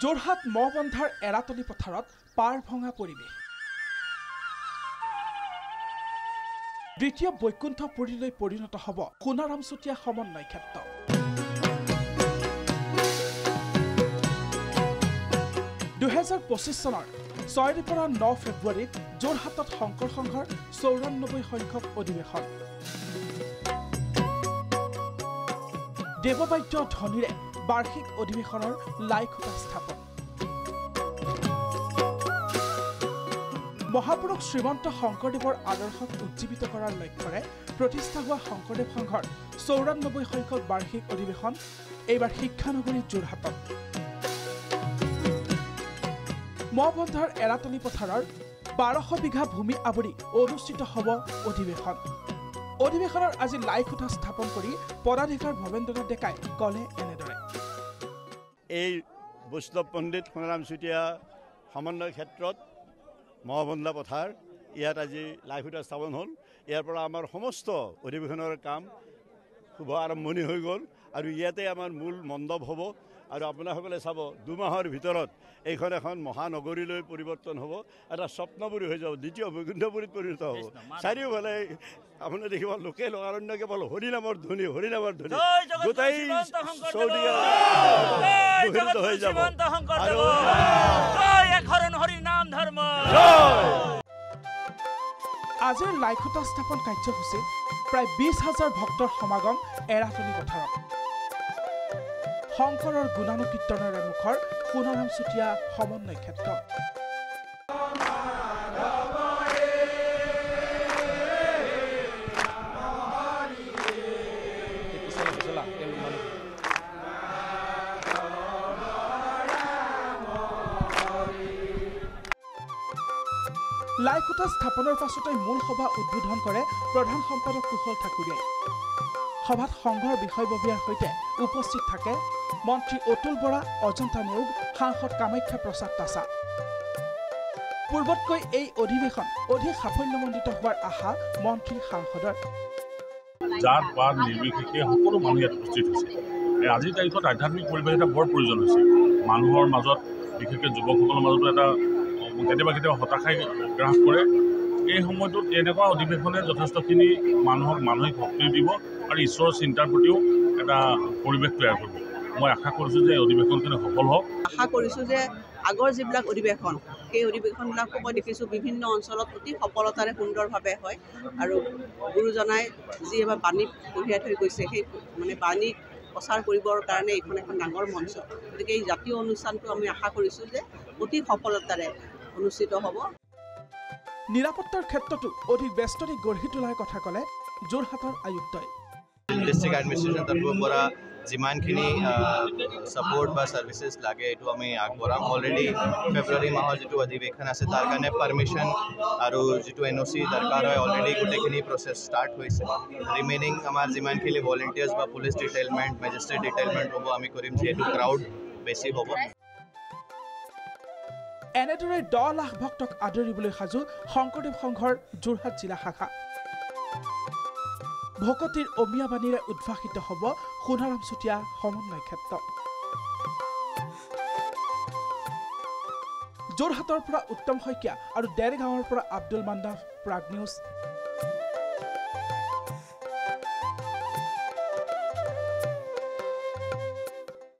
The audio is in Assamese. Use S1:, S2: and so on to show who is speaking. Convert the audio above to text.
S1: যোৰহাট মহবন্ধাৰ এৰাতলি পথাৰত পাৰ ভঙা পৰিৱেশ। দ্বিতীয় বৈকুণ্ঠপুৰীলৈ পৰিণত হ'ব সোণাৰাম চুতীয়া সমন্বয় ক্ষেত্ৰ। 2025 চনৰ 6 পৰা 9 ফেব্ৰুৱাৰীত যোৰহাটত শংকৰ সংঘৰ 94 সংখ্যক অধিৱেশন। দেৱবাদ্য ধ্বনিৰে বাৰ্ষিক অধিৱেশনৰ লাইখুটা স্থাপন। মহাপুৰুষ শ্ৰীমন্ত শংকৰদেৱৰ আদৰ্শক উজ্জীৱিত কৰাৰ লক্ষ্যৰে প্ৰতিষ্ঠা হোৱা শংকৰদেৱ সংঘৰ 94 সংখ্যক বাৰ্ষিক অধিৱেশন এইবাৰ শিক্ষানগৰী যোৰহাটত। মহবন্ধাৰ এৰাতলি পথাৰৰ 1200 বিঘা ভূমি আৱৰি অনুষ্ঠিত হ'ব অধিৱেশন। অধিৱেশনৰ আজি লাইখুটা স্থাপন কৰি পদাধিকাৰ ভৱেন্দ্ৰনাথ ডেকাই ক'লে এনেদৰে।
S2: এই বৈষ্ণৱ পণ্ডিত সোণাৰাম চুতীয়া সমন্বয় ক্ষেত্ৰত মহবন্ধা পথাৰ ইয়াত আজি লাইখুটা স্থাপন হ'ল। ইয়াৰ পৰা আমাৰ সমস্ত অধিৱেশনৰ কাম শুভ আৰম্ভণি হৈ গ'ল আৰু ইয়াতে আমাৰ মূল মণ্ডপ হ'ব। আৰু আপোনাসকলে চাব 2 মাহৰ ভিতৰত এইখন এখন মহানগৰীলৈ পৰিৱৰ্তন হ'ব, এটা স্বপ্নপুৰী হৈ যাব, দ্বিতীয় বৈকুণ্ঠপুৰীত পৰিণত হ'ব। চাৰিওফালে আপুনি দেখিব লোকে লোকাৰণ্য কেৱল হৰিনামৰ ধ্বনি গোটেই চৌদিশে হৈ যাব।
S1: আজিৰ লাইখুটা স্থাপন কাৰ্যসূচীত প্ৰায় 20,000 ভক্তৰ সমাগম এৰাতলি পথাৰত। শংকৰৰ গুণানুকীৰ্তনেৰে মুখৰ সোণাৰাম চুতীয়া সমন্বয় ক্ষেত্ৰ। লাইখুটা স্থাপনৰ পাছতে মূল সভা উদ্বোধন কৰে প্ৰধান সম্পাদক কুশল ঠাকুৰীয়াই। সভাত সংঘৰ বিষয়ববীয়াৰ সৈতে উপস্থিত থাকে মন্ত্ৰী অতুল বৰা, অজন্তা নেওগ, সাংসদ কামাখ্যা প্ৰসাদ তাছা। পূৰ্বতকৈ এই অধিৱেশন অধিক সাফল্যমণ্ডিত হোৱাৰ আশা মন্ত্ৰী সাংসদৰ।
S3: জাত পাত নিৰ্বিশেষে সকলো মানুহ ইয়াত উপস্থিত হৈছে। আজিৰ তাৰিখত আধ্যাত্মিক পৰিৱেশ এটা বৰ প্ৰয়োজন হৈছে। মানুহৰ মাজত বিশেষকৈ যুৱকসকলৰ মাজতো এটা কেতিয়াবা হতাশাই গ্ৰাস কৰে। এই সময়টোত এনেকুৱা অধিৱেশনে যথেষ্টখিনি মানুহক মানসিক শক্তি দিব আৰু ঈশ্বৰৰ চিন্তাৰ প্ৰতিও এটা পৰিৱেশ তৈয়াৰ কৰিব। মই আশা কৰিছোঁ যে অধিৱেশনখিনি সফল হওক।
S4: আশা কৰিছোঁ যে আগৰ যিবিলাক অধিৱেশন, সেই অধিৱেশনবিলাকো মই দেখিছোঁ বিভিন্ন অঞ্চলত অতি সফলতাৰে সুন্দৰভাৱে হয়। আৰু গুৰুজনাই যি এবাৰ বাণী কঢ়িয়াই থৈ গৈছে, সেই বাণী প্ৰচাৰ কৰিবৰ কাৰণে এইখন এখন ডাঙৰ মঞ্চ। গতিকে এই জাতীয় অনুষ্ঠানটো আমি আশা কৰিছোঁ যে অতি সফলতাৰে অনুষ্ঠিত হ'ব।
S1: নিৰাপত্তাৰ ক্ষেত্ৰতো অধিক ব্যস্ততা গঢ়ি তোলাৰ কথা ক'লে যোৰহাটৰ আয়ুক্তই।
S5: ডিষ্ট্ৰিক্ট এডমিনিষ্ট্ৰেশ্যন তৰফৰ পৰা যিমানখিনি ছাপোৰ্ট বা ছাৰ্ভিচেছ লাগে এইটো আমি আগবঢ়াম। অলৰেডি ফেব্ৰুৱাৰী মাহৰ যিটো অধিৱেশন আছে তাৰ কাৰণে পাৰ্মিশ্যন আৰু যিটো NOC দৰকাৰ হয় অলৰেডি গোটেইখিনি প্ৰচেছ ষ্টাৰ্ট হৈছে। ৰিমেইনিং আমাৰ যিমানখিনি ভলেণ্টিয়াৰ্ছ বা পুলিচ ডিটেইলমেণ্ট, মেজিষ্ট্ৰেট ডিটেইলমেণ্ট হ'ব আমি কৰিম, যিহেতু ক্ৰাউড বেছি হ'ব।
S1: এনেদৰে 10 লাখ ভক্তক আদৰিবলৈ সাজু শংকৰদেৱ সংঘৰ যোৰহাট জিলা শাখা। ভকতিৰ অমিয়া বাণীৰে উদ্ভাসিত হ'ব সোণাৰাম চুতীয়া সমন্বয় ক্ষেত্ৰ। যোৰহাটৰ পৰা উত্তম শইকীয়া আৰু দেৰগাঁৱৰ পৰা আব্দুল মান্নাফ, প্ৰাগ নিউজ।